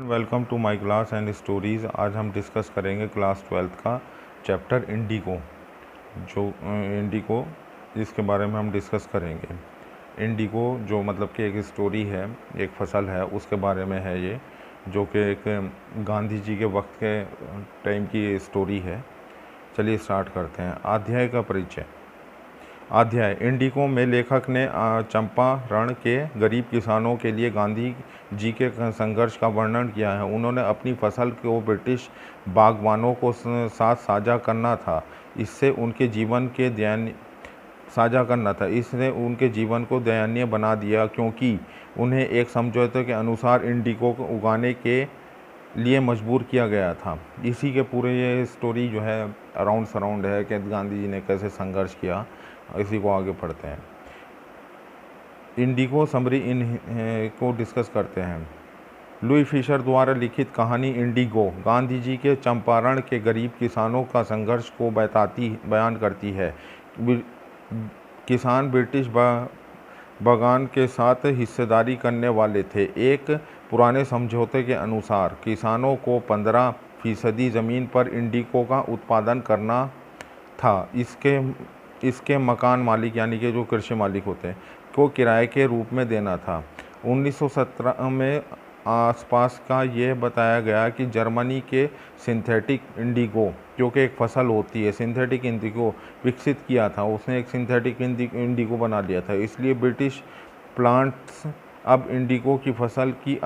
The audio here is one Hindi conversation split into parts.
Welcome to my class and stories. आज हम डिस्कस करेंगे क्लास 12th का चैप्टर इंडिगो। इंडिगो इसके बारे में हम डिस्कस करेंगे। इंडिगो जो मतलब कि एक स्टोरी है, एक फसल है, उसके बारे में है ये, जो कि एक गांधी जी के वक्त के टाइम की स्टोरी है। चलिए स्टार्ट करते हैं। अध्याय का परिचय। अध्याय इंडिगो में लेखक ने चंपारण के गरीब किसानों के लिए गांधी जी के संघर्ष का वर्णन किया है। उन्होंने अपनी फसल को ब्रिटिश बागवानों को साथ साझा करना था। इससे उनके जीवन के इसने उनके जीवन को दयनीय बना दिया, क्योंकि उन्हें एक समझौते के अनुसार इंडिगो को उगाने के लिए मजबूर किया गया था। इसी के पूरे ये स्टोरी जो है अराउंड सराउंड है कि गांधी जी ने कैसे संघर्ष किया। इसी को आगे पढ़ते हैं। इंडिगो समरी को डिस्कस करते हैं। लुई फिशर द्वारा लिखित कहानी इंडिगो गांधी जी के चंपारण के गरीब किसानों का संघर्ष को बयान करती है। किसान ब्रिटिश बागान के साथ हिस्सेदारी करने वाले थे। एक पुराने समझौते के अनुसार किसानों को 15% ज़मीन पर इंडिगो का उत्पादन करना था। इसके मकान मालिक यानी कि जो कृषि मालिक होते हैं को किराए के रूप में देना था। 1917 में आसपास का यह बताया गया कि जर्मनी के सिंथेटिक इंडिगो, जो कि एक फसल होती है, सिंथेटिक इंडिगो विकसित किया था। उसने एक सिंथेटिक इंडिगो बना लिया था। इसलिए ब्रिटिश प्लांट्स अब इंडिगो की फसल की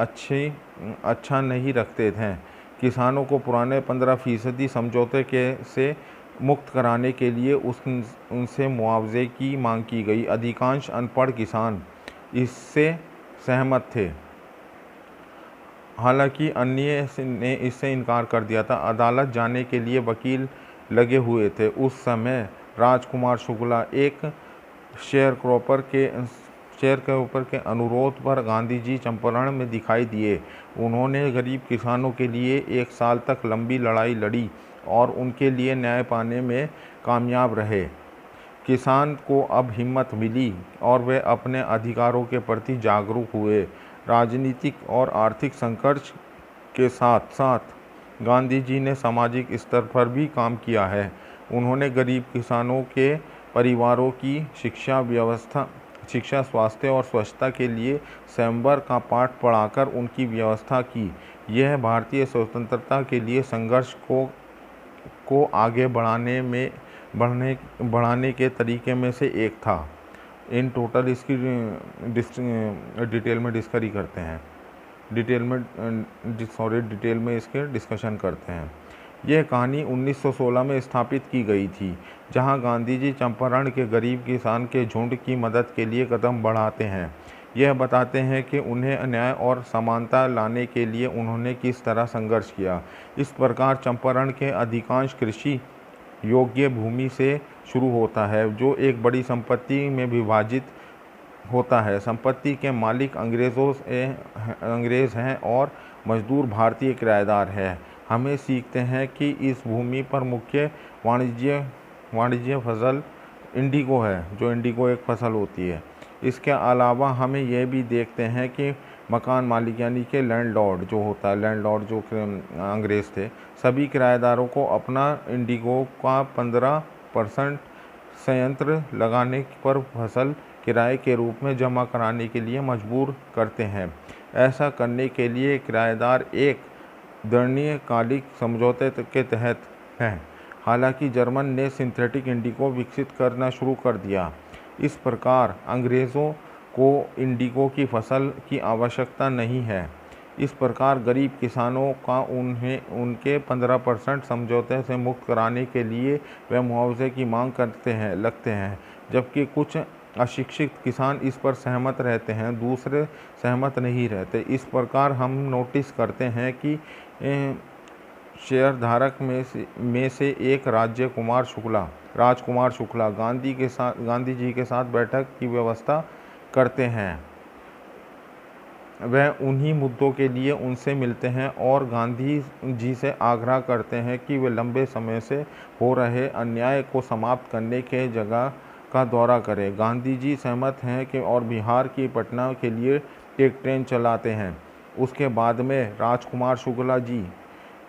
अच्छा नहीं रखते थे। किसानों को पुराने 15% समझौते से मुक्त कराने के लिए उनसे मुआवजे की मांग की गई। अधिकांश अनपढ़ किसान इससे सहमत थे, हालांकि अन्य ने इससे इनकार कर दिया था। अदालत जाने के लिए वकील लगे हुए थे। उस समय राजकुमार शुक्ला एक शेयरक्रॉपर के अनुरोध पर गांधी जी चंपारण में दिखाई दिए। उन्होंने गरीब किसानों के लिए 1 साल तक लंबी लड़ाई लड़ी और उनके लिए न्याय पाने में कामयाब रहे। किसान को अब हिम्मत मिली और वे अपने अधिकारों के प्रति जागरूक हुए। राजनीतिक और आर्थिक संघर्ष के साथ साथ गांधी जी ने सामाजिक स्तर पर भी काम किया है। उन्होंने गरीब किसानों के परिवारों की शिक्षा, स्वास्थ्य और स्वच्छता के लिए स्वयंवर का पाठ पढ़ाकर उनकी व्यवस्था की। यह भारतीय स्वतंत्रता के लिए संघर्ष को आगे बढ़ाने के तरीके में से एक था। इन टोटल इसकी डिटेल में इसके डिस्कशन करते हैं। यह कहानी 1916 में स्थापित की गई थी, जहां गांधी जी चंपारण के गरीब किसान के झुंड की मदद के लिए कदम बढ़ाते हैं। यह बताते हैं कि उन्हें न्याय और समानता लाने के लिए उन्होंने किस तरह संघर्ष किया। इस प्रकार चंपारण के अधिकांश कृषि योग्य भूमि से शुरू होता है, जो एक बड़ी संपत्ति में विभाजित होता है। संपत्ति के मालिक अंग्रेज हैं और मजदूर भारतीय किराएदार हैं। हमें सीखते हैं कि इस भूमि पर मुख्य वाणिज्य फसल इंडिगो है, जो इंडिगो एक फसल होती है। इसके अलावा हमें यह भी देखते हैं कि मकान मालिक यानी कि लैंडलॉर्ड जो होता है, लैंडलॉर्ड जो अंग्रेज़ थे, सभी किराएदारों को अपना इंडिगो का 15% संयंत्र लगाने पर फसल किराए के रूप में जमा कराने के लिए मजबूर करते हैं। ऐसा करने के लिए किराएदार एक दीर्घकालिक समझौते के तहत हैं। हालांकि जर्मन ने सिंथेटिक इंडिगो विकसित करना शुरू कर दिया। इस प्रकार अंग्रेज़ों को इंडिगो की फसल की आवश्यकता नहीं है। इस प्रकार गरीब किसानों का उनके 15% समझौते से मुक्त कराने के लिए वे मुआवजे की मांग लगते हैं। जबकि कुछ अशिक्षित किसान इस पर सहमत रहते हैं, दूसरे सहमत नहीं रहते। इस प्रकार हम नोटिस करते हैं कि शेयरधारक में से एक राजकुमार शुक्ला गांधी जी के साथ बैठक की व्यवस्था करते हैं। वह उन्हीं मुद्दों के लिए उनसे मिलते हैं और गांधी जी से आग्रह करते हैं कि वे लंबे समय से हो रहे अन्याय को समाप्त करने के जगह का दौरा करें। गांधी जी सहमत हैं कि और बिहार की पटना के लिए एक ट्रेन चलाते हैं। उसके बाद में राजकुमार शुक्ला जी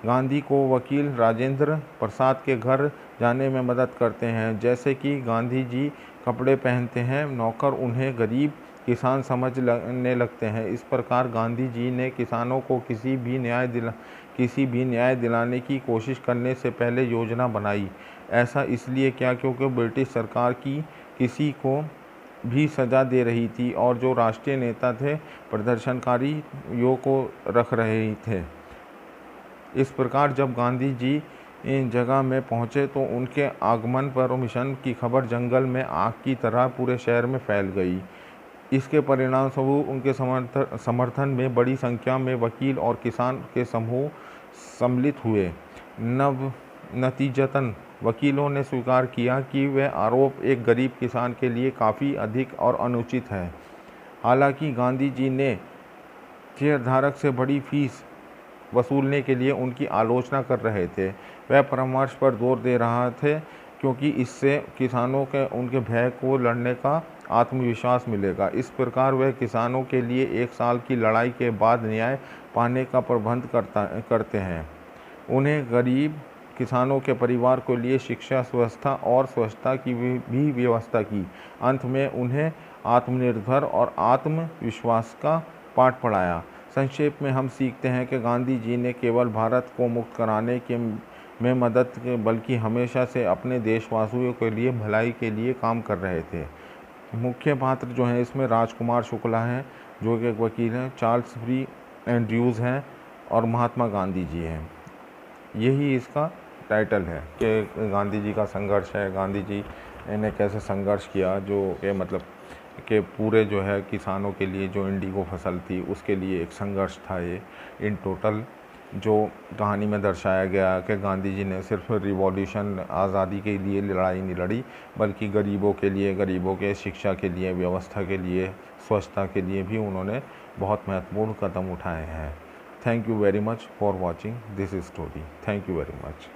गांधी को वकील राजेंद्र प्रसाद के घर जाने में मदद करते हैं। जैसे कि गांधी जी कपड़े पहनते हैं, नौकर उन्हें गरीब किसान समझने लगते हैं। इस प्रकार गांधी जी ने किसानों को किसी भी न्याय दिलाने की कोशिश करने से पहले योजना बनाई। ऐसा इसलिए क्या, क्योंकि ब्रिटिश सरकार की किसी को भी सज़ा दे रही थी और जो राष्ट्रीय नेता थे प्रदर्शनकारियों को रख रहे थे। इस प्रकार जब गांधी जी इन जगह में पहुंचे तो उनके आगमन पर मिशन की खबर जंगल में आग की तरह पूरे शहर में फैल गई। इसके परिणामस्वरूप उनके समर्थन में बड़ी संख्या में वकील और किसान के समूह सम्मिलित हुए। नतीजतन वकीलों ने स्वीकार किया कि वह आरोप एक गरीब किसान के लिए काफ़ी अधिक और अनुचित है। हालांकि गांधी जी ने शेयरधारक से बड़ी फीस वसूलने के लिए उनकी आलोचना कर रहे थे। वह परामर्श पर जोर दे रहा थे क्योंकि इससे किसानों के उनके भय को लड़ने का आत्मविश्वास मिलेगा। इस प्रकार वह किसानों के लिए 1 साल की लड़ाई के बाद न्याय पाने का प्रबंध करते हैं। उन्हें गरीब किसानों के परिवार के लिए शिक्षा, व्यवस्था और स्वच्छता की भी व्यवस्था की। अंत में उन्हें आत्मनिर्भर और आत्मविश्वास का पाठ पढ़ाया। संक्षेप में हम सीखते हैं कि गांधी जी ने केवल भारत को मुक्त कराने में मदद के बल्कि हमेशा से अपने देशवासियों के लिए भलाई के लिए काम कर रहे थे। मुख्य पात्र जो हैं इसमें राजकुमार शुक्ला हैं जो कि एक वकील हैं, चार्ल्स फ्री एंड्रयूज़ हैं और महात्मा गांधी जी हैं। यही इसका टाइटल है कि गांधी जी का संघर्ष है, गांधी जी ने कैसे संघर्ष किया, जो कि मतलब कि पूरे जो है किसानों के लिए जो इंडिगो फसल थी उसके लिए एक संघर्ष था। ये इन टोटल जो कहानी में दर्शाया गया कि गांधी जी ने सिर्फ रिवॉल्यूशन आज़ादी के लिए लड़ाई नहीं लड़ी बल्कि गरीबों के लिए, गरीबों के शिक्षा के लिए, व्यवस्था के लिए, स्वच्छता के लिए भी उन्होंने बहुत महत्वपूर्ण कदम उठाए हैं। Thank you very much for watching this story. Thank you very much.